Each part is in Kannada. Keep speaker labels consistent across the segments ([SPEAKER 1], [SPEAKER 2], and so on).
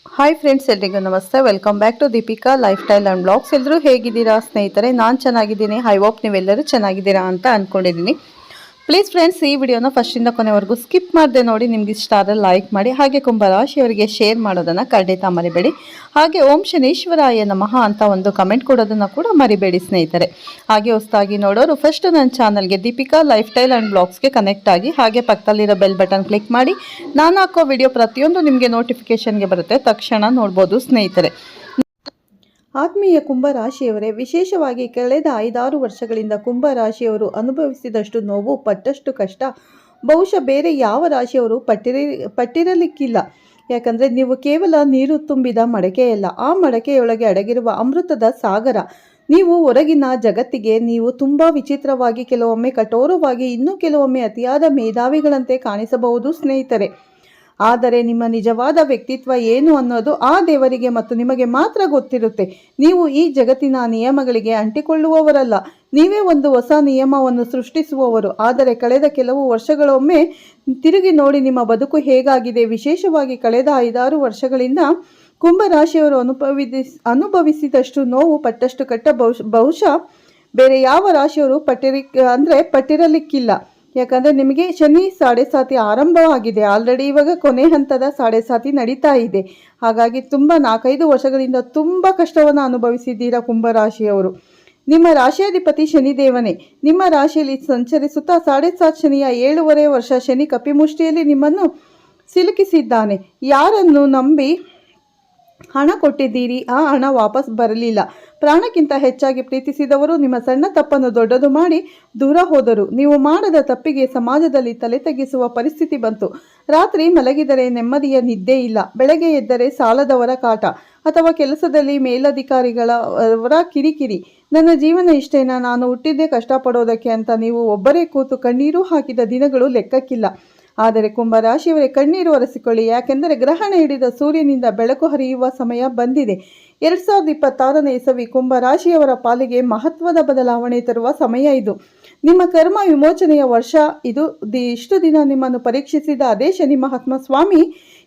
[SPEAKER 1] ಹಾಯ್ ಫ್ರೆಂಡ್ಸ್, ಎಲ್ರಿಗೂ ನಮಸ್ತೆ. Welcome back to Deepika life style and blogs. ಎಲ್ಲರೂ ಹೇಗಿದ್ದೀರಾ ಸ್ನೇಹಿತರೆ? ನಾನು ಚೆನ್ನಾಗಿದ್ದೀನಿ. ಐ ಹೋಪ್ ನೀವೆಲ್ಲರೂ ಚೆನ್ನಾಗಿದ್ದೀರಾ ಅಂತ ಅಂದ್ಕೊಂಡಿದ್ದೀನಿ. ಪ್ಲೀಸ್ ಫ್ರೆಂಡ್ಸ್, ಈ ವಿಡಿಯೋನ ಫಸ್ಟಿಂದ ಕೊನೆವರೆಗೂ ಸ್ಕಿಪ್ ಮಾಡದೆ ನೋಡಿ. ನಿಮ್ಗೆ ಇಷ್ಟ ಆದರೆ ಲೈಕ್ ಮಾಡಿ, ಹಾಗೆ ಕುಂಭರಾಶಿಯವರಿಗೆ ಶೇರ್ ಮಾಡೋದನ್ನು ಖಂಡಿತ ಮರಿಬೇಡಿ. ಹಾಗೆ ಓಂ ಶನೀಶ್ವರಾಯ ನಮಃ ಅಂತ ಒಂದು ಕಮೆಂಟ್ ಕೊಡೋದನ್ನು ಕೂಡ ಮರಿಬೇಡಿ ಸ್ನೇಹಿತರೆ. ಹಾಗೆ ಹೊಸದಾಗಿ ನೋಡೋರು ಫಸ್ಟ್ ನನ್ನ ಚಾನಲ್ಗೆ ದೀಪಿಕಾ ಲೈಫ್ ಸ್ಟೈಲ್ ಆ್ಯಂಡ್ ಬ್ಲಾಗ್ಸ್ಗೆ ಕನೆಕ್ಟ್ ಆಗಿ, ಹಾಗೆ ಪಕ್ಕದಲ್ಲಿರೋ ಬೆಲ್ ಬಟನ್ ಕ್ಲಿಕ್ ಮಾಡಿ. ನಾನು ಹಾಕೋ ವಿಡಿಯೋ ಪ್ರತಿಯೊಂದು ನಿಮಗೆ ನೋಟಿಫಿಕೇಶನ್ಗೆ ಬರುತ್ತೆ, ತಕ್ಷಣ ನೋಡ್ಬೋದು ಸ್ನೇಹಿತರೆ. ಆತ್ಮೀಯ ಕುಂಭರಾಶಿಯವರೇ, ವಿಶೇಷವಾಗಿ ಕಳೆದ 5-6 ವರ್ಷಗಳಿಂದ ಕುಂಭರಾಶಿಯವರು ಅನುಭವಿಸಿದಷ್ಟು ನೋವು, ಪಟ್ಟಷ್ಟು ಕಷ್ಟ ಬಹುಶಃ ಬೇರೆ ಯಾವ ರಾಶಿಯವರು ಪಟ್ಟಿರಲಿಕ್ಕಿಲ್ಲ. ಯಾಕಂದರೆ ನೀವು ಕೇವಲ ನೀರು ತುಂಬಿದ ಮಡಕೆಯಲ್ಲ, ಆ ಮಡಕೆಯೊಳಗೆ ಅಡಗಿರುವ ಅಮೃತದ ಸಾಗರ. ನೀವು ಹೊರಗಿನ ಜಗತ್ತಿಗೆ ನೀವು ತುಂಬ ವಿಚಿತ್ರವಾಗಿ, ಕೆಲವೊಮ್ಮೆ ಕಠೋರವಾಗಿ, ಇನ್ನೂ ಕೆಲವೊಮ್ಮೆ ಅತಿಯಾದ ಮೇಧಾವಿಗಳಂತೆ ಕಾಣಿಸಬಹುದು ಸ್ನೇಹಿತರೆ. ಆದರೆ ನಿಮ್ಮ ನಿಜವಾದ ವ್ಯಕ್ತಿತ್ವ ಏನು ಅನ್ನೋದು ಆ ದೇವರಿಗೆ ಮತ್ತು ನಿಮಗೆ ಮಾತ್ರ ಗೊತ್ತಿರುತ್ತೆ. ನೀವು ಈ ಜಗತ್ತಿನ ನಿಯಮಗಳಿಗೆ ಅಂಟಿಕೊಳ್ಳುವವರಲ್ಲ, ನೀವೇ ಒಂದು ಹೊಸ ನಿಯಮವನ್ನು ಸೃಷ್ಟಿಸುವವರು. ಆದರೆ ಕಳೆದ ಕೆಲವು ವರ್ಷಗಳೊಮ್ಮೆ ತಿರುಗಿ ನೋಡಿ ನಿಮ್ಮ ಬದುಕು ಹೇಗಾಗಿದೆ. ವಿಶೇಷವಾಗಿ ಕಳೆದ 5-6 ವರ್ಷಗಳಿಂದ ಕುಂಭರಾಶಿಯವರು ಅನುಭವಿಸಿದಷ್ಟು ನೋವು, ಪಟ್ಟಷ್ಟು ಕಷ್ಟ ಬಹುಶಃ ಬೇರೆ ಯಾವ ರಾಶಿಯವರು ಪಟ್ಟಿರಲಿಕ್ಕಿಲ್ಲ. ಯಾಕಂದರೆ ನಿಮಗೆ ಶನಿ ಸಾಡೆ ಆರಂಭವಾಗಿದೆ. ಆಲ್ರೆಡಿ ಇವಾಗ ಕೊನೆ ಹಂತದ ಸಾಡೆ ನಡೀತಾ ಇದೆ. ಹಾಗಾಗಿ 4-5 ವರ್ಷಗಳಿಂದ ತುಂಬ ಕಷ್ಟವನ್ನು ಅನುಭವಿಸಿದ್ದೀರಾ ಕುಂಭರಾಶಿಯವರು. ನಿಮ್ಮ ರಾಶಿಯಾಧಿಪತಿ ಶನಿದೇವನೇ ನಿಮ್ಮ ರಾಶಿಯಲ್ಲಿ ಸಂಚರಿಸುತ್ತಾ ಸಾಡೆ ಶನಿಯ 7.5 ವರ್ಷ ಶನಿ ಕಪಿಮುಷ್ಟಿಯಲ್ಲಿ ನಿಮ್ಮನ್ನು ಸಿಲುಕಿಸಿದ್ದಾನೆ. ಯಾರನ್ನು ನಂಬಿ ಹಣ ಕೊಟ್ಟಿದ್ದೀರಿ, ಆ ಹಣ ವಾಪಸ್ ಬರಲಿಲ್ಲ. ಪ್ರಾಣಕ್ಕಿಂತ ಹೆಚ್ಚಾಗಿ ಪ್ರೀತಿಸಿದವರು ನಿಮ್ಮ ಸಣ್ಣ ತಪ್ಪನ್ನು ದೊಡ್ಡದು ಮಾಡಿ ದೂರ ಹೋದರು. ನೀವು ಮಾಡದ ತಪ್ಪಿಗೆ ಸಮಾಜದಲ್ಲಿ ತಲೆ ತಗ್ಗಿಸುವ ಪರಿಸ್ಥಿತಿ ಬಂತು. ರಾತ್ರಿ ಮಲಗಿದರೆ ನೆಮ್ಮದಿಯ ನಿದ್ದೆ ಇಲ್ಲ, ಬೆಳಗ್ಗೆ ಎದ್ದರೆ ಸಾಲದವರ ಕಾಟ ಅಥವಾ ಕೆಲಸದಲ್ಲಿ ಮೇಲಧಿಕಾರಿಗಳವರ ಕಿರಿಕಿರಿ. ನನ್ನ ಜೀವನ ಇಷ್ಟೇನಾ, ನಾನು ಹುಟ್ಟಿದ್ದೇ ಕಷ್ಟಪಡೋದಕ್ಕೆ ಅಂತ ನೀವು ಒಬ್ಬರೇ ಕೂತು ಕಣ್ಣೀರು ಹಾಕಿದ ದಿನಗಳು ಲೆಕ್ಕಕ್ಕಿಲ್ಲ. ಆದರೆ ಕುಂಭರಾಶಿಯವರೇ, ಕಣ್ಣೀರು ಒರೆಸಿಕೊಳ್ಳಿ. ಯಾಕೆಂದರೆ ಗ್ರಹಣ ಹಿಡಿದ ಸೂರ್ಯನಿಂದ ಬೆಳಕು ಹರಿಯುವ ಸಮಯ ಬಂದಿದೆ. 2026ನೇ ಇಸವಿ ಕುಂಭರಾಶಿಯವರ ಪಾಲಿಗೆ ಮಹತ್ವದ ಬದಲಾವಣೆ ತರುವ ಸಮಯ ಇದು. ನಿಮ್ಮ ಕರ್ಮ ವಿಮೋಚನೆಯ ವರ್ಷ ಇದು. ಇಷ್ಟು ದಿನ ನಿಮ್ಮನ್ನು ಪರೀಕ್ಷಿಸಿದ ಅದೇ ಶನಿ ಮಹಾತ್ಮ ಸ್ವಾಮಿ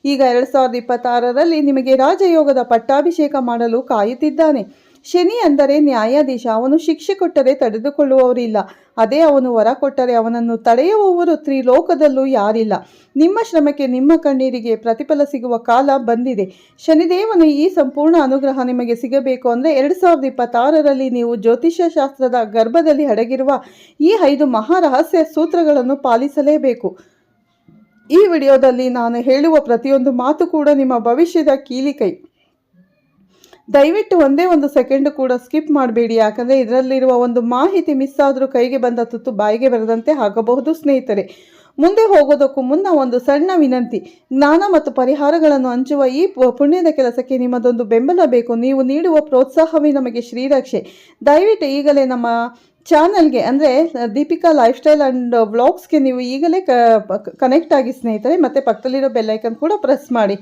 [SPEAKER 1] ಈಗ 2026ರಲ್ಲಿ ನಿಮಗೆ ರಾಜಯೋಗದ ಪಟ್ಟಾಭಿಷೇಕ ಮಾಡಲು ಕಾಯುತ್ತಿದ್ದಾನೆ. ಶನಿ ಅಂದರೆ ನ್ಯಾಯಾಧೀಶ. ಅವನು ಶಿಕ್ಷೆ ಕೊಟ್ಟರೆ ತಡೆದುಕೊಳ್ಳುವವರಿಲ್ಲ, ಅದೇ ಅವನು ವರ ಕೊಟ್ಟರೆ ಅವನನ್ನು ತಡೆಯುವವರು ತ್ರಿಲೋಕದಲ್ಲೂ ಯಾರಿಲ್ಲ. ನಿಮ್ಮ ಶ್ರಮಕ್ಕೆ, ನಿಮ್ಮ ಕಣ್ಣೀರಿಗೆ ಪ್ರತಿಫಲ ಸಿಗುವ ಕಾಲ ಬಂದಿದೆ. ಶನಿದೇವನ ಈ ಸಂಪೂರ್ಣ ಅನುಗ್ರಹ ನಿಮಗೆ ಸಿಗಬೇಕು ಅಂದರೆ 2026ರಲ್ಲಿ ನೀವು ಜ್ಯೋತಿಷ್ಯ ಶಾಸ್ತ್ರದ ಗರ್ಭದಲ್ಲಿ ಅಡಗಿರುವ ಈ 5 ಮಹಾರಹಸ್ಯ ಸೂತ್ರಗಳನ್ನು ಪಾಲಿಸಲೇಬೇಕು. ಈ ವಿಡಿಯೋದಲ್ಲಿ ನಾನು ಹೇಳುವ ಪ್ರತಿಯೊಂದು ಮಾತು ಕೂಡ ನಿಮ್ಮ ಭವಿಷ್ಯದ ಕೀಲಿಕೈ. ದಯವಿಟ್ಟು ಒಂದೇ ಒಂದು ಸೆಕೆಂಡ್ ಕೂಡ ಸ್ಕಿಪ್ ಮಾಡಬೇಡಿ. ಯಾಕಂದರೆ ಇದರಲ್ಲಿರುವ ಒಂದು ಮಾಹಿತಿ ಮಿಸ್ ಆದರೂ ಕೈಗೆ ಬಂದ ತುತ್ತು ಬಾಯಿಗೆ ಬರದಂತೆ ಆಗಬಹುದು ಸ್ನೇಹಿತರೆ. ಮುಂದೆ ಹೋಗೋದಕ್ಕೂ ಮುನ್ನ ಒಂದು ಸಣ್ಣ ವಿನಂತಿ. ಜ್ಞಾನ ಮತ್ತು ಪರಿಹಾರಗಳನ್ನು ಹಂಚುವ ಈ ಪುಣ್ಯದ ಕೆಲಸಕ್ಕೆ ನಿಮ್ಮದೊಂದು ಬೆಂಬಲ ಬೇಕು. ನೀವು ನೀಡುವ ಪ್ರೋತ್ಸಾಹವೇ ನಮಗೆ ಶ್ರೀರಕ್ಷೆ. ದಯವಿಟ್ಟು ಈಗಲೇ ನಮ್ಮ ಚಾನಲ್ಗೆ ಅಂದರೆ ದೀಪಿಕಾ ಲೈಫ್ ಸ್ಟೈಲ್ ಆ್ಯಂಡ್ ವ್ಲಾಗ್ಸ್ಗೆ ನೀವು ಈಗಲೇ ಕನೆಕ್ಟ್ ಆಗಿ ಸ್ನೇಹಿತರೆ. ಮತ್ತು ಪಕ್ಕದಲ್ಲಿರೋ ಬೆಲ್ಲೈಕನ್ ಕೂಡ ಪ್ರೆಸ್ ಮಾಡಿ.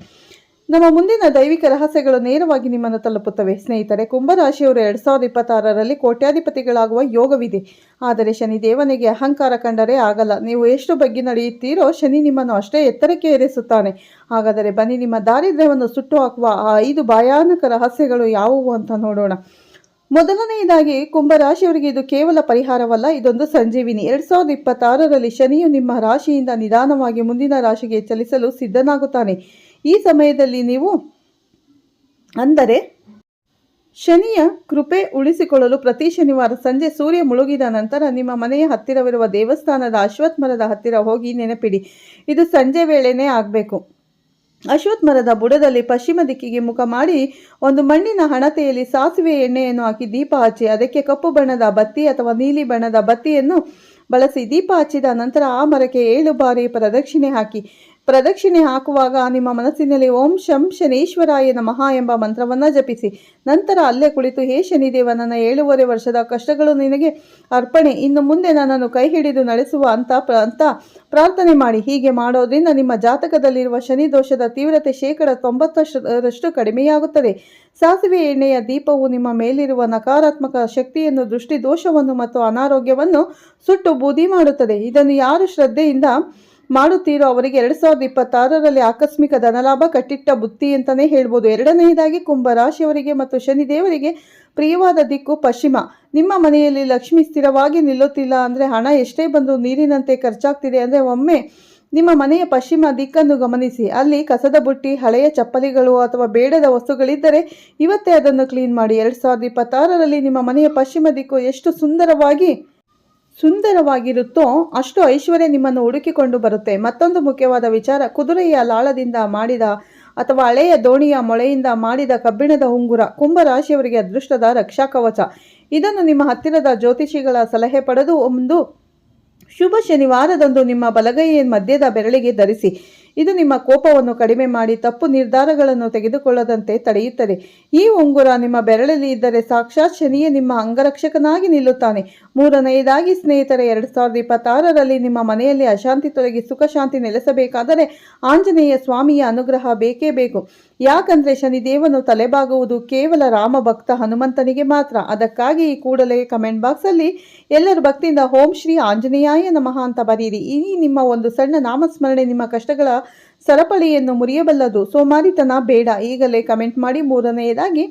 [SPEAKER 1] ನಮ್ಮ ಮುಂದಿನ ದೈವಿಕ ರಹಸ್ಯಗಳು ನೇರವಾಗಿ ನಿಮ್ಮನ್ನು ತಲುಪುತ್ತವೆ ಸ್ನೇಹಿತರೆ. ಕುಂಭರಾಶಿಯವರು 2026ರಲ್ಲಿ ಕೋಟ್ಯಾಧಿಪತಿಗಳಾಗುವ ಯೋಗವಿದೆ. ಆದರೆ ಶನಿದೇವನಿಗೆ ಅಹಂಕಾರ ಕಂಡರೆ ಆಗಲ್ಲ. ನೀವು ಎಷ್ಟು ಬಗ್ಗೆ ನಡೆಯುತ್ತೀರೋ ಶನಿ ನಿಮ್ಮನ್ನು ಅಷ್ಟೇ ಎತ್ತರಕ್ಕೆ ಏರಿಸುತ್ತಾನೆ. ಹಾಗಾದರೆ ಬನ್ನಿ, ನಿಮ್ಮ ದಾರಿದ್ರ್ಯವನ್ನು ಸುಟ್ಟು ಹಾಕುವ ಆ 5 ಭಯಾನಕ ರಹಸ್ಯಗಳು ಯಾವುವು ಅಂತ ನೋಡೋಣ. ಮೊದಲನೆಯದಾಗಿ, ಕುಂಭರಾಶಿಯವರಿಗೆ ಇದು ಕೇವಲ ಪರಿಹಾರವಲ್ಲ, ಇದೊಂದು ಸಂಜೀವಿನಿ. 2026ರಲ್ಲಿ ಶನಿಯು ನಿಮ್ಮ ರಾಶಿಯಿಂದ ನಿಧಾನವಾಗಿ ಮುಂದಿನ ರಾಶಿಗೆ ಚಲಿಸಲು ಸಿದ್ಧನಾಗುತ್ತಾನೆ. ಈ ಸಮಯದಲ್ಲಿ ನೀವು ಅಂದರೆ ಶನಿಯ ಕೃಪೆ ಉಳಿಸಿಕೊಳ್ಳಲು ಪ್ರತಿ ಶನಿವಾರ ಸಂಜೆ ಸೂರ್ಯ ಮುಳುಗಿದ ನಂತರ ನಿಮ್ಮ ಮನೆಯ ಹತ್ತಿರವಿರುವ ದೇವಸ್ಥಾನದ ಅಶ್ವತ್ಥ ಮರದ ಹತ್ತಿರ ಹೋಗಿ ನೆನಪಿಡಿ. ಇದು ಸಂಜೆ ವೇಳೆನೇ ಆಗಬೇಕು. ಅಶ್ವತ್ಥ ಮರದ ಬುಡದಲ್ಲಿ ಪಶ್ಚಿಮ ದಿಕ್ಕಿಗೆ ಮುಖ ಮಾಡಿ ಒಂದು ಮಣ್ಣಿನ ಹಣತೆಯಲ್ಲಿ ಸಾಸಿವೆ ಎಣ್ಣೆಯನ್ನು ಹಾಕಿ ದೀಪ ಹಚ್ಚಿ, ಅದಕ್ಕೆ ಕಪ್ಪು ಬಣ್ಣದ ಬತ್ತಿ ಅಥವಾ ನೀಲಿ ಬಣ್ಣದ ಬತ್ತಿಯನ್ನು ಬಳಸಿ ದೀಪ ಹಚ್ಚಿದ ನಂತರ ಆ ಮರಕ್ಕೆ 7 ಬಾರಿ ಪ್ರದಕ್ಷಿಣೆ ಹಾಕಿ. ಪ್ರದಕ್ಷಿಣೆ ಹಾಕುವಾಗ ನಿಮ್ಮ ಮನಸ್ಸಿನಲ್ಲಿ ಓಂ ಶಂ ಶನೀಶ್ವರಾಯ ನಮಃ ಎಂಬ ಮಂತ್ರವನ್ನು ಜಪಿಸಿ. ನಂತರ ಅಲ್ಲೇ ಕುಳಿತು, ಹೇ ಶನಿದೇವ, ನನ್ನ 7.5 ವರ್ಷದ ಕಷ್ಟಗಳು ನಿನಗೆ ಅರ್ಪಣೆ, ಇನ್ನು ಮುಂದೆ ನನ್ನನ್ನು ಕೈ ಹಿಡಿದು ನಡೆಸುವ ಅಂತ ಪ್ರಾರ್ಥನೆ ಮಾಡಿ. ಹೀಗೆ ಮಾಡೋದ್ರಿಂದ ನಿಮ್ಮ ಜಾತಕದಲ್ಲಿರುವ ಶನಿ ದೋಷದ ತೀವ್ರತೆ 90% ಕಡಿಮೆಯಾಗುತ್ತದೆ. ಸಾಸಿವೆ ಎಣ್ಣೆಯ ದೀಪವು ನಿಮ್ಮ ಮೇಲಿರುವ ನಕಾರಾತ್ಮಕ ಶಕ್ತಿಯನ್ನು, ದೃಷ್ಟಿ ದೋಷವನ್ನು ಮತ್ತು ಅನಾರೋಗ್ಯವನ್ನು ಸುಟ್ಟು ಬೂದಿ ಮಾಡುತ್ತದೆ. ಇದನ್ನು ಯಾರು ಶ್ರದ್ಧೆಯಿಂದ ಮಾಡುತ್ತೀರೋ ಅವರಿಗೆ 2026ರಲ್ಲಿ ಆಕಸ್ಮಿಕ ಧನಲಾಭ ಕಟ್ಟಿಟ್ಟ ಬುತ್ತಿ ಅಂತಲೇ ಹೇಳ್ಬೋದು. ಎರಡನೆಯದಾಗಿ ಕುಂಭರಾಶಿಯವರಿಗೆ ಮತ್ತು ಶನಿದೇವರಿಗೆ ಪ್ರಿಯವಾದ ದಿಕ್ಕು ಪಶ್ಚಿಮ. ನಿಮ್ಮ ಮನೆಯಲ್ಲಿ ಲಕ್ಷ್ಮಿ ಸ್ಥಿರವಾಗಿ ನಿಲ್ಲುತ್ತಿಲ್ಲ ಅಂದರೆ, ಹಣ ಎಷ್ಟೇ ಬಂದರೂ ನೀರಿನಂತೆ ಖರ್ಚಾಗ್ತಿದೆ ಅಂದರೆ ಒಮ್ಮೆ ನಿಮ್ಮ ಮನೆಯ ಪಶ್ಚಿಮ ದಿಕ್ಕನ್ನು ಗಮನಿಸಿ. ಅಲ್ಲಿ ಕಸದ ಬುಟ್ಟಿ, ಹಳೆಯ ಚಪ್ಪಲಿಗಳು ಅಥವಾ ಬೇಡದ ವಸ್ತುಗಳಿದ್ದರೆ ಇವತ್ತೇ ಅದನ್ನು ಕ್ಲೀನ್ ಮಾಡಿ. 2026ರಲ್ಲಿ ನಿಮ್ಮ ಮನೆಯ ಪಶ್ಚಿಮ ದಿಕ್ಕು ಎಷ್ಟು ಸುಂದರವಾಗಿರುತ್ತೋ ಅಷ್ಟು ಐಶ್ವರ್ಯ ನಿಮ್ಮನ್ನು ಹುಡುಕಿಕೊಂಡು ಬರುತ್ತೆ. ಮತ್ತೊಂದು ಮುಖ್ಯವಾದ ವಿಚಾರ, ಕುದುರೆಯ ಲಾಳದಿಂದ ಮಾಡಿದ ಅಥವಾ ಹಳೆಯ ದೋಣಿಯ ಮೊಳೆಯಿಂದ ಮಾಡಿದ ಕಬ್ಬಿಣದ ಉಂಗುರ ಕುಂಭರಾಶಿಯವರಿಗೆ ಅದೃಷ್ಟದ ರಕ್ಷಾ ಕವಚ. ಇದನ್ನು ನಿಮ್ಮ ಹತ್ತಿರದ ಜ್ಯೋತಿಷಿಗಳ ಸಲಹೆ ಪಡೆದು ಒಂದು ಶುಭ ಶನಿವಾರದಂದು ನಿಮ್ಮ ಬಲಗೈಯ ಮಧ್ಯದ ಬೆರಳಿಗೆ ಧರಿಸಿ. ಇದು ನಿಮ್ಮ ಕೋಪವನ್ನು ಕಡಿಮೆ ಮಾಡಿ ತಪ್ಪು ನಿರ್ಧಾರಗಳನ್ನು ತೆಗೆದುಕೊಳ್ಳದಂತೆ ತಡೆಯುತ್ತದೆ. ಈ ಉಂಗುರ ನಿಮ್ಮ ಬೆರಳಲ್ಲಿ ಇದ್ದರೆ ಸಾಕ್ಷಾತ್ ಶನಿಯೇ ನಿಮ್ಮ ಅಂಗರಕ್ಷಕನಾಗಿ ನಿಲ್ಲುತ್ತಾನೆ. ಮೂರನೆಯದಾಗಿ ಸ್ನೇಹಿತರೆ, 2026ರಲ್ಲಿ ನಿಮ್ಮ ಮನೆಯಲ್ಲಿ ಅಶಾಂತಿ ತೊಲಗಿ ಸುಖ ಶಾಂತಿ ನೆಲೆಸಬೇಕಾದರೆ ಆಂಜನೇಯ ಸ್ವಾಮಿಯ ಅನುಗ್ರಹ ಬೇಕೇ ಬೇಕು. ಯಾಕಂದರೆ ಶನಿದೇವನು ತಲೆಬಾಗುವುದು ಕೇವಲ ರಾಮ ಭಕ್ತ ಹನುಮಂತನಿಗೆ ಮಾತ್ರ. ಅದಕ್ಕಾಗಿ ಈ ಕೂಡಲೇ ಕಮೆಂಟ್ ಬಾಕ್ಸಲ್ಲಿ ಎಲ್ಲರೂ ಭಕ್ತಿಯಿಂದ ಓಂ ಶ್ರೀ ಆಂಜನೇಯಾಯ ನಮಃ ಅಂತ ಬರೀರಿ. ಈ ನಿಮ್ಮ ಒಂದು ಸಣ್ಣ ನಾಮಸ್ಮರಣೆ ನಿಮ್ಮ ಕಷ್ಟಗಳ ಸರಪಳಿಯನ್ನು ಮುರಿಯಬಲ್ಲದು. ಸೋಮಾರಿತನ ಬೇಡ, ಈಗಲೇ ಕಮೆಂಟ್ ಮಾಡಿ. ಮೂರನೆಯದಾಗಿ,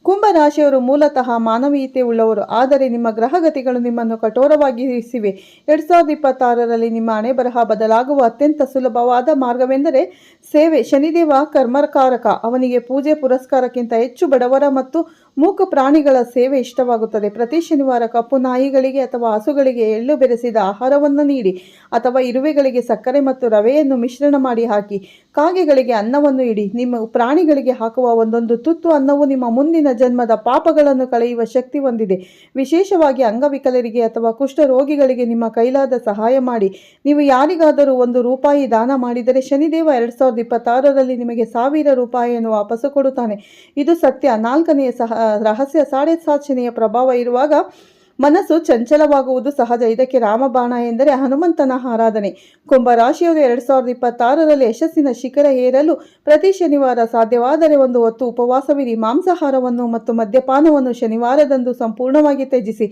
[SPEAKER 1] ಕುಂಭರಾಶಿಯವರು ಮೂಲತಃ ಮಾನವೀಯತೆ ಉಳ್ಳವರು, ಆದರೆ ನಿಮ್ಮ ಗ್ರಹಗತಿಗಳು ನಿಮ್ಮನ್ನು ಕಠೋರವಾಗಿರಿಸಿವೆ. 2026ರಲ್ಲಿ ನಿಮ್ಮ ಹಣೆ ಬರಹ ಬದಲಾಗುವ ಅತ್ಯಂತ ಸುಲಭವಾದ ಮಾರ್ಗವೆಂದರೆ ಸೇವೆ. ಶನಿದೇವ ಕರ್ಮಕಾರಕ, ಅವನಿಗೆ ಪೂಜೆ ಪುರಸ್ಕಾರಕ್ಕಿಂತ ಹೆಚ್ಚು ಬಡವರ ಮತ್ತು ಮೂಕ ಪ್ರಾಣಿಗಳ ಸೇವೆ ಇಷ್ಟವಾಗುತ್ತದೆ. ಪ್ರತಿ ಶನಿವಾರ ಕಪ್ಪು ನಾಯಿಗಳಿಗೆ ಅಥವಾ ಹಸುಗಳಿಗೆ ಎಳ್ಳು ಬೆರೆಸಿದ ಆಹಾರವನ್ನು ನೀಡಿ, ಅಥವಾ ಇರುವೆಗಳಿಗೆ ಸಕ್ಕರೆ ಮತ್ತು ರವೆಯನ್ನು ಮಿಶ್ರಣ ಮಾಡಿ ಹಾಕಿ. ಕಾಗೆಗಳಿಗೆ ಅನ್ನವನ್ನು ಇಡಿ. ನಿಮ್ಮ ಪ್ರಾಣಿಗಳಿಗೆ ಹಾಕುವ ಒಂದೊಂದು ತುತ್ತು ಅನ್ನವು ನಿಮ್ಮ ಮುಂದಿನ ಜನ್ಮದ ಪಾಪಗಳನ್ನು ಕಳೆಯುವ ಶಕ್ತಿ ಹೊಂದಿದೆ. ವಿಶೇಷವಾಗಿ ಅಂಗವಿಕಲರಿಗೆ ಅಥವಾ ಕುಷ್ಠರೋಗಿಗಳಿಗೆ ನಿಮ್ಮ ಕೈಲಾದ ಸಹಾಯ ಮಾಡಿ. ನೀವು ಯಾರಿಗಾದರೂ ₹1 ದಾನ ಮಾಡಿದರೆ ಶನಿದೇವ 2026ರಲ್ಲಿ ನಿಮಗೆ ₹1000 ವಾಪಸ್ಸು ಕೊಡುತ್ತಾನೆ. ಇದು ಸತ್ಯ. ನಾಲ್ಕನೆಯ ರಹಸ್ಯ, 7.5 ಶನಿಯ ಪ್ರಭಾವ ಇರುವಾಗ ಮನಸ್ಸು ಚಂಚಲವಾಗುವುದು ಸಹಜ. ಇದಕ್ಕೆ ರಾಮಬಾಣ ಎಂದರೆ ಹನುಮಂತನ ಆರಾಧನೆ. ಕುಂಭರಾಶಿಯವರು 2026ರಲ್ಲಿ ಯಶಸ್ಸಿನ ಶಿಖರ ಏರಲು ಪ್ರತಿ ಶನಿವಾರ ಸಾಧ್ಯವಾದರೆ ಒಂದು ಹೊತ್ತು ಉಪವಾಸವಿರಿ. ಮಾಂಸಾಹಾರವನ್ನು ಮತ್ತು ಮದ್ಯಪಾನವನ್ನು ಶನಿವಾರದಂದು ಸಂಪೂರ್ಣವಾಗಿ ತ್ಯಜಿಸಿ.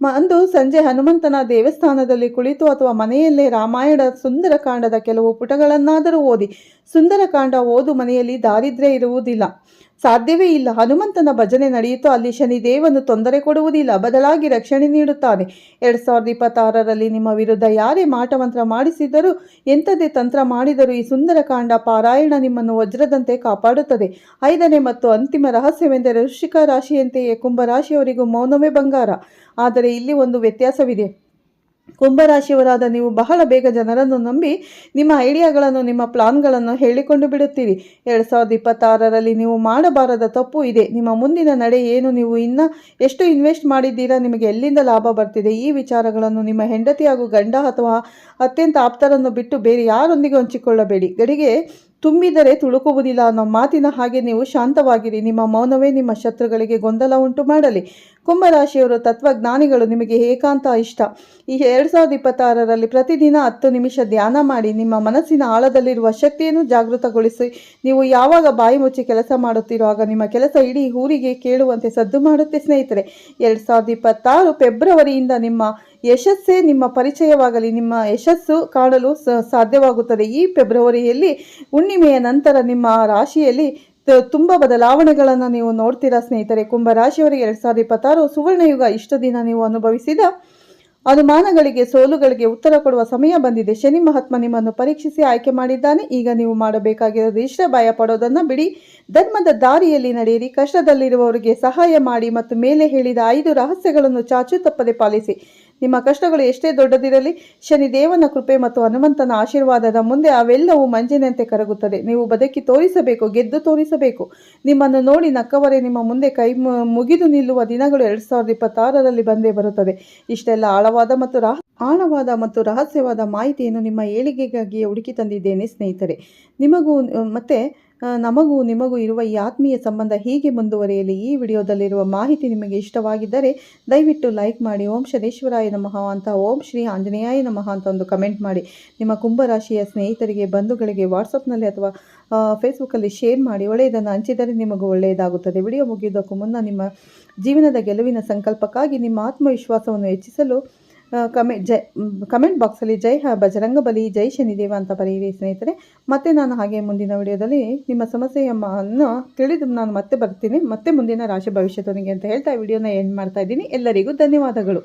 [SPEAKER 1] ಅಂದು ಸಂಜೆ ಹನುಮಂತನ ದೇವಸ್ಥಾನದಲ್ಲಿ ಕುಳಿತು ಅಥವಾ ಮನೆಯಲ್ಲೇ ರಾಮಾಯಣ ಸುಂದರಕಾಂಡದ ಕೆಲವು ಪುಟಗಳನ್ನಾದರೂ ಓದಿ. ಸುಂದರಕಾಂಡ ಓದು ಮನೆಯಲ್ಲಿ ದಾರಿದ್ರ್ಯ ಇರುವುದಿಲ್ಲ, ಸಾಧ್ಯವೇ ಇಲ್ಲ. ಹನುಮಂತನ ಭಜನೆ ನಡೆಯಿತು, ಅಲ್ಲಿ ಶನಿದೇವನು ತೊಂದರೆ ಕೊಡುವುದಿಲ್ಲ, ಬದಲಾಗಿ ರಕ್ಷಣೆ ನೀಡುತ್ತಾನೆ. 2026ರಲ್ಲಿ ನಿಮ್ಮ ವಿರುದ್ಧ ಯಾರೇ ಮಾಟಮಂತ್ರ ಮಾಡಿಸಿದರೂ, ಎಂಥದೇ ತಂತ್ರ ಮಾಡಿದರೂ ಈ ಸುಂದರಕಾಂಡ ಪಾರಾಯಣ ನಿಮ್ಮನ್ನು ವಜ್ರದಂತೆ ಕಾಪಾಡುತ್ತದೆ. 5ನೇ ಮತ್ತು ಅಂತಿಮ ರಹಸ್ಯವೆಂದರೆ, ವೃಶ್ಚಿಕ ರಾಶಿಯಂತೆಯೇ ಕುಂಭರಾಶಿಯವರಿಗೂ ಮೌನವೇ ಬಂಗಾರ. ಆದರೆ ಇಲ್ಲಿ ಒಂದು ವ್ಯತ್ಯಾಸವಿದೆ. ಕುಂಭರಾಶಿಯವರಾದ ನೀವು ಬಹಳ ಬೇಗ ಜನರನ್ನು ನಂಬಿ ನಿಮ್ಮ ಐಡಿಯಾಗಳನ್ನು, ನಿಮ್ಮ ಪ್ಲಾನ್ಗಳನ್ನು ಹೇಳಿಕೊಂಡು ಬಿಡುತ್ತೀರಿ. 2026ರಲ್ಲಿ ನೀವು ಮಾಡಬಾರದ ತಪ್ಪು ಇದೆ. ನಿಮ್ಮ ಮುಂದಿನ ನಡೆ ಏನು, ನೀವು ಇನ್ನು ಎಷ್ಟು ಇನ್ವೆಸ್ಟ್ ಮಾಡಿದ್ದೀರಾ, ನಿಮಗೆ ಎಲ್ಲಿಂದ ಲಾಭ ಬರ್ತಿದೆ, ಈ ವಿಚಾರಗಳನ್ನು ನಿಮ್ಮ ಹೆಂಡತಿ ಹಾಗೂ ಗಂಡ ಅಥವಾ ಅತ್ಯಂತ ಆಪ್ತರನ್ನು ಬಿಟ್ಟು ಬೇರೆ ಯಾರೊಂದಿಗೂ ಹಂಚಿಕೊಳ್ಳಬೇಡಿ. ಗಡಿಗೆ ತುಂಬಿದರೆ ತುಳುಕುವುದಿಲ್ಲ ಅನ್ನೋ ಮಾತಿನ ಹಾಗೆ ನೀವು ಶಾಂತವಾಗಿರಿ. ನಿಮ್ಮ ಮೌನವೇ ನಿಮ್ಮ ಶತ್ರುಗಳಿಗೆ ಗೊಂದಲ ಉಂಟು ಮಾಡಲಿ. ಕುಂಭರಾಶಿಯವರು ತತ್ವಜ್ಞಾನಿಗಳು, ನಿಮಗೆ ಏಕಾಂತ ಇಷ್ಟ. ಈ 2026ರಲ್ಲಿ ಪ್ರತಿದಿನ 10 ನಿಮಿಷ ಧ್ಯಾನ ಮಾಡಿ. ನಿಮ್ಮ ಮನಸ್ಸಿನ ಆಳದಲ್ಲಿರುವ ಶಕ್ತಿಯನ್ನು ಜಾಗೃತಗೊಳಿಸಿ. ನೀವು ಯಾವಾಗ ಬಾಯಿ ಮುಚ್ಚಿ ಕೆಲಸ ಮಾಡುತ್ತೀರೋ ಆಗ ನಿಮ್ಮ ಕೆಲಸ ಇಡೀ ಊರಿಗೆ ಕೇಳುವಂತೆ ಸದ್ದು ಮಾಡುತ್ತೆ. ಸ್ನೇಹಿತರೆ, 2026 ಫೆಬ್ರವರಿಯಿಂದ ನಿಮ್ಮ ಯಶಸ್ಸೇ ನಿಮ್ಮ ಪರಿಚಯವಾಗಲಿ. ನಿಮ್ಮ ಯಶಸ್ಸು ಕಾಣಲು ಸಾಧ್ಯವಾಗುತ್ತದೆ. ಈ ಫೆಬ್ರವರಿಯಲ್ಲಿ ಹುಣ್ಣಿಮೆಯ ನಂತರ ನಿಮ್ಮ ರಾಶಿಯಲ್ಲಿ ತುಂಬ ಬದಲಾವಣೆಗಳನ್ನು ನೀವು ನೋಡ್ತೀರಾ ಸ್ನೇಹಿತರೆ. ಕುಂಭರಾಶಿಯವರಿಗೆ 2026 ಸುವರ್ಣಯುಗ. ಇಷ್ಟು ದಿನ ನೀವು ಅನುಭವಿಸಿದ ಅನುಮಾನಗಳಿಗೆ, ಸೋಲುಗಳಿಗೆ ಉತ್ತರ ಕೊಡುವ ಸಮಯ ಬಂದಿದೆ. ಶನಿ ಮಹಾತ್ಮ ನಿಮ್ಮನ್ನು ಪರೀಕ್ಷಿಸಿ ಆಯ್ಕೆ ಮಾಡಿದ್ದಾನೆ. ಈಗ ನೀವು ಮಾಡಬೇಕಾಗಿರೋದು ಇಷ್ಟ, ಭಯ ಪಡೋದನ್ನು ಬಿಡಿ, ಧರ್ಮದ ದಾರಿಯಲ್ಲಿ ನಡೆಯಿರಿ, ಕಷ್ಟದಲ್ಲಿರುವವರಿಗೆ ಸಹಾಯ ಮಾಡಿ ಮತ್ತು ಮೇಲೆ ಹೇಳಿದ 5 ರಹಸ್ಯಗಳನ್ನು ಚಾಚು ತಪ್ಪದೆ ಪಾಲಿಸಿ. ನಿಮ್ಮ ಕಷ್ಟಗಳು ಎಷ್ಟೇ ದೊಡ್ಡದಿರಲಿ, ಶನಿದೇವನ ಕೃಪೆ ಮತ್ತು ಹನುಮಂತನ ಆಶೀರ್ವಾದದ ಮುಂದೆ ಅವೆಲ್ಲವೂ ಮಂಜಿನಂತೆ ಕರಗುತ್ತದೆ. ನೀವು ಬದುಕಿ ತೋರಿಸಬೇಕು, ಗೆದ್ದು ತೋರಿಸಬೇಕು. ನಿಮ್ಮನ್ನು ನೋಡಿ ನಕ್ಕವರೇ ನಿಮ್ಮ ಮುಂದೆ ಕೈ ಮುಗಿದು ನಿಲ್ಲುವ ದಿನಗಳು 2026ರಲ್ಲಿ ಬಂದೇ ಬರುತ್ತದೆ. ಇಷ್ಟೆಲ್ಲ ಆಳವಾದ ಮತ್ತು ರಹಸ್ಯವಾದ ಮಾಹಿತಿಯನ್ನು ನಿಮ್ಮ ಏಳಿಗೆಗಾಗಿಯೇ ಹುಡುಕಿ ತಂದಿದ್ದೇನೆ ಸ್ನೇಹಿತರೆ. ನಮಗೂ ನಿಮಗೂ ಇರುವ ಈ ಆತ್ಮೀಯ ಸಂಬಂಧ ಹೀಗೆ ಮುಂದುವರಿಯಲಿ. ಈ ವಿಡಿಯೋದಲ್ಲಿರುವ ಮಾಹಿತಿ ನಿಮಗೆ ಇಷ್ಟವಾಗಿದ್ದರೆ ದಯವಿಟ್ಟು ಲೈಕ್ ಮಾಡಿ. ಓಂ ಶನೇಶ್ವರಾಯ ನಮಃ ಅಂತ, ಓಂ ಶ್ರೀ ಆಂಜನೇಯಾಯ ನಮಃ ಅಂತ ಒಂದು ಕಮೆಂಟ್ ಮಾಡಿ. ನಿಮ್ಮ ಕುಂಭರಾಶಿಯ ಸ್ನೇಹಿತರಿಗೆ, ಬಂಧುಗಳಿಗೆ ವಾಟ್ಸಪ್ನಲ್ಲಿ ಅಥವಾ ಫೇಸ್ಬುಕ್ಕಲ್ಲಿ ಶೇರ್ ಮಾಡಿ. ಒಳ್ಳೆಯದನ್ನು ಹಂಚಿದರೆ ನಿಮಗೂ ಒಳ್ಳೆಯದಾಗುತ್ತದೆ. ವಿಡಿಯೋ ಮುಗಿಯೋದಕ್ಕೂ ಮುನ್ನ ನಿಮ್ಮ ಜೀವನದ ಗೆಲುವಿನ ಸಂಕಲ್ಪಕ್ಕಾಗಿ ನಿಮ್ಮ ಆತ್ಮವಿಶ್ವಾಸವನ್ನು ಹೆಚ್ಚಿಸಲು ಕಮೆಂಟ್ ಬಾಕ್ಸಲ್ಲಿ ಜೈ ಬಜರಂಗ ಬಲಿ, ಜೈ ಶನಿದೇವ ಅಂತ ಬರೆಯಿರಿ ಸ್ನೇಹಿತರೆ. ಮತ್ತೆ ನಾನು ಹಾಗೆ ಮುಂದಿನ ವಿಡಿಯೋದಲ್ಲಿ ನಿಮ್ಮ ಸಮಸ್ಯೆಯನ್ನು ತಿಳಿದು ನಾನು ಮತ್ತೆ ಬರ್ತೀನಿ, ಮತ್ತೆ ಮುಂದಿನ ರಾಶಿ ಭವಿಷ್ಯದೊಂದಿಗೆ ಅಂತ ಹೇಳ್ತಾ ವಿಡಿಯೋನ ಎಂಡ್ ಮಾಡ್ತಾ ಇದ್ದೀನಿ. ಎಲ್ಲರಿಗೂ ಧನ್ಯವಾದಗಳು.